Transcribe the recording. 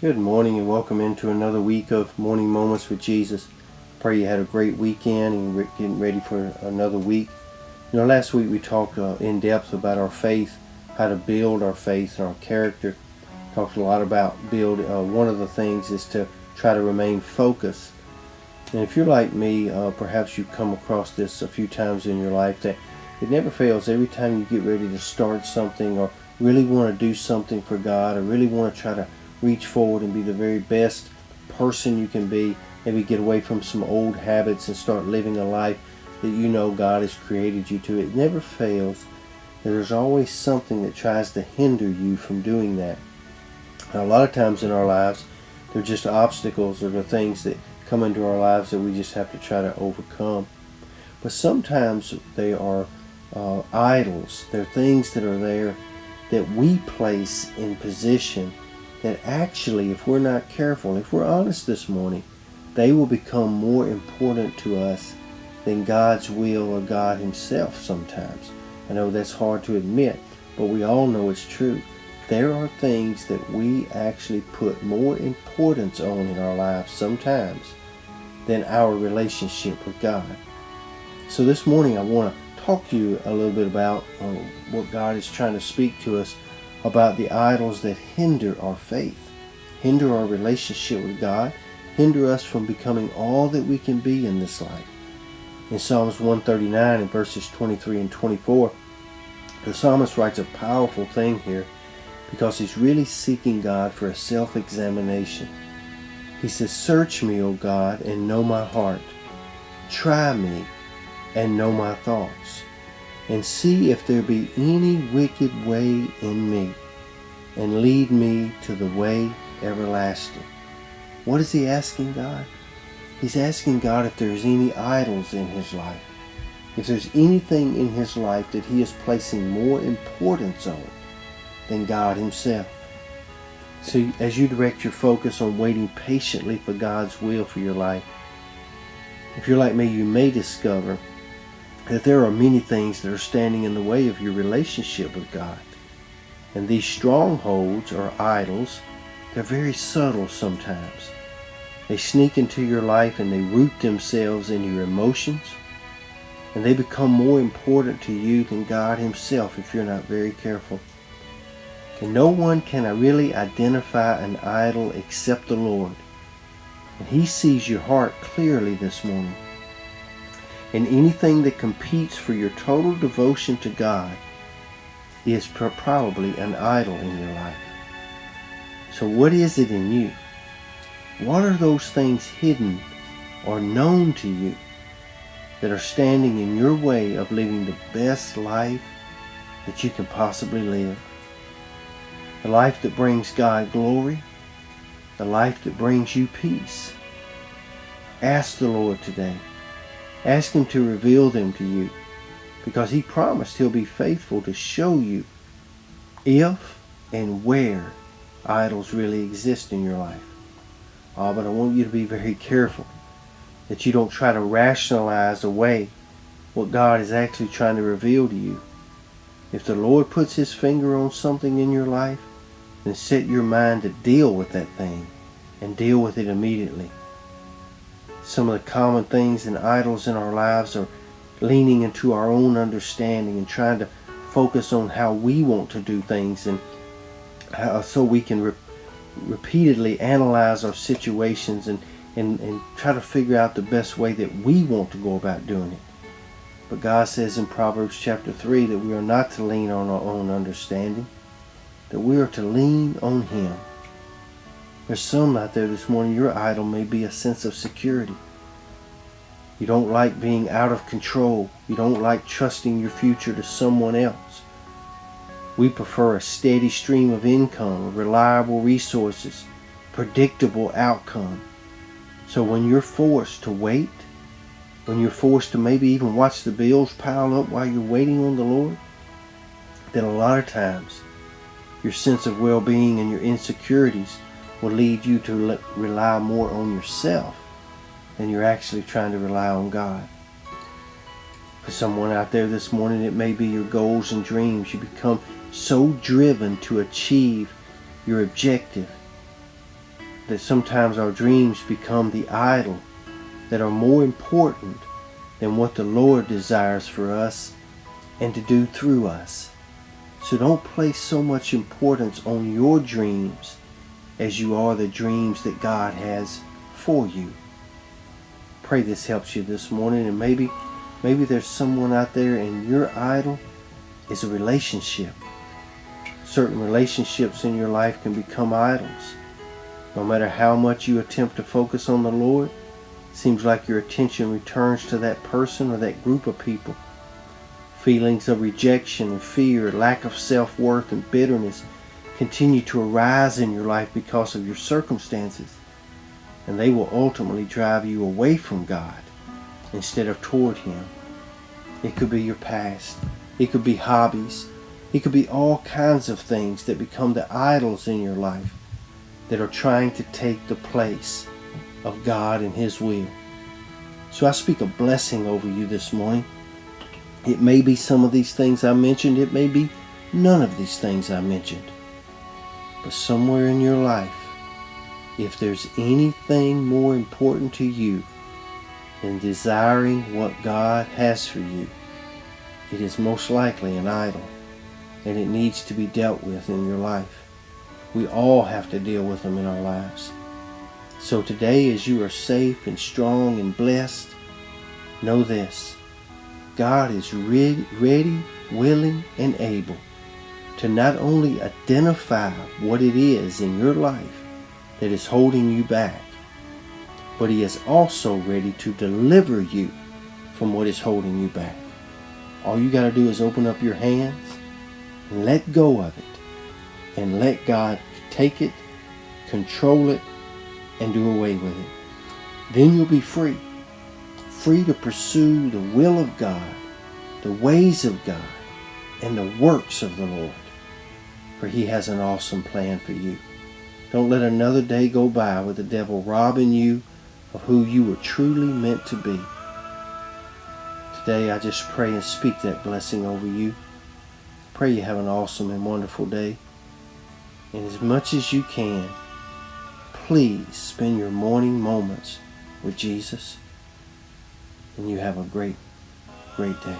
Good morning and welcome into another week of Morning Moments with Jesus. Pray you had a great weekend and you're getting ready for another week. Last week we talked in depth about our faith, how to build our faith and our character. Talked a lot about one of the things is to try to remain focused. And if you're like me, perhaps you've come across this a few times in your life, that it never fails. Every time you get ready to start something or really want to do something for God or really want to try to reach forward and be the very best person you can be, maybe get away from some old habits and start living a life that you know God has created you to, it never fails. There's always something that tries to hinder you from doing that. Now, a lot of times in our lives, they're just obstacles or the things that come into our lives that we just have to try to overcome. But sometimes they are idols. They're things that are there that we place in position that actually, if we're not careful, if we're honest this morning, they will become more important to us than God's will or God Himself sometimes. I know that's hard to admit, but we all know it's true. There are things that we actually put more importance on in our lives sometimes than our relationship with God. So this morning I want to talk to you a little bit about what God is trying to speak to us about the idols that hinder our faith, hinder our relationship with God, hinder us from becoming all that we can be in this life. In Psalms 139 and verses 23 and 24, the psalmist writes a powerful thing here because he's really seeking God for a self-examination. He says, "Search me, O God, and know my heart. Try me and know my thoughts, and see if there be any wicked way in me, and lead me to the way everlasting." What is he asking God? He's asking God if there's any idols in his life, if there's anything in his life that he is placing more importance on than God Himself. So as you direct your focus on waiting patiently for God's will for your life, if you're like me, you may discover that there are many things that are standing in the way of your relationship with God. And these strongholds or idols, they're very subtle sometimes. They sneak into your life and they root themselves in your emotions, and they become more important to you than God Himself if you're not very careful. And no one can really identify an idol except the Lord. And He sees your heart clearly this morning. And anything that competes for your total devotion to God is probably an idol in your life. So what is it in you? What are those things hidden or known to you that are standing in your way of living the best life that you can possibly live? The life that brings God glory, the life that brings you peace. Ask the Lord today. Ask Him to reveal them to you, because He promised He'll be faithful to show you if and where idols really exist in your life. But I want you to be very careful that you don't try to rationalize away what God is actually trying to reveal to you. If the Lord puts His finger on something in your life, then set your mind to deal with that thing and deal with it immediately. Some of the common things and idols in our lives are leaning into our own understanding and trying to focus on how we want to do things, and so we can repeatedly analyze our situations and try to figure out the best way that we want to go about doing it. But God says in Proverbs chapter 3 that we are not to lean on our own understanding, that we are to lean on Him. There's some out there this morning, your idol may be a sense of security. You don't like being out of control. You don't like trusting your future to someone else. We prefer a steady stream of income, reliable resources, predictable outcome. So when you're forced to wait, when you're forced to maybe even watch the bills pile up while you're waiting on the Lord, then a lot of times your sense of well-being and your insecurities will lead you to rely more on yourself than you're actually trying to rely on God. For someone out there this morning, it may be your goals and dreams. You become so driven to achieve your objective that sometimes our dreams become the idol that are more important than what the Lord desires for us and to do through us. So don't place so much importance on your dreams as you are the dreams that God has for you. Pray this helps you this morning, and maybe there's someone out there and your idol is a relationship. Certain relationships in your life can become idols. No matter how much you attempt to focus on the Lord, it seems like your attention returns to that person or that group of people. Feelings of rejection and fear, lack of self-worth and bitterness continue to arise in your life because of your circumstances, and they will ultimately drive you away from God instead of toward Him. It could be your past. It could be hobbies. It could be all kinds of things that become the idols in your life that are trying to take the place of God and His will. So I speak a blessing over you this morning. It may be some of these things I mentioned. It may be none of these things I mentioned. But somewhere in your life, if there's anything more important to you than desiring what God has for you, it is most likely an idol, and it needs to be dealt with in your life. We all have to deal with them in our lives. So today, as you are safe and strong and blessed, know this: God is ready, willing, and able to not only identify what it is in your life that is holding you back, but He is also ready to deliver you from what is holding you back. All you got to do is open up your hands and let go of it, and let God take it, control it, and do away with it. Then you'll be free to pursue the will of God, the ways of God, and the works of the Lord. For He has an awesome plan for you. Don't let another day go by with the devil robbing you of who you were truly meant to be. Today I just pray and speak that blessing over you. Pray you have an awesome and wonderful day. And as much as you can, please spend your morning moments with Jesus. And you have a great, great day.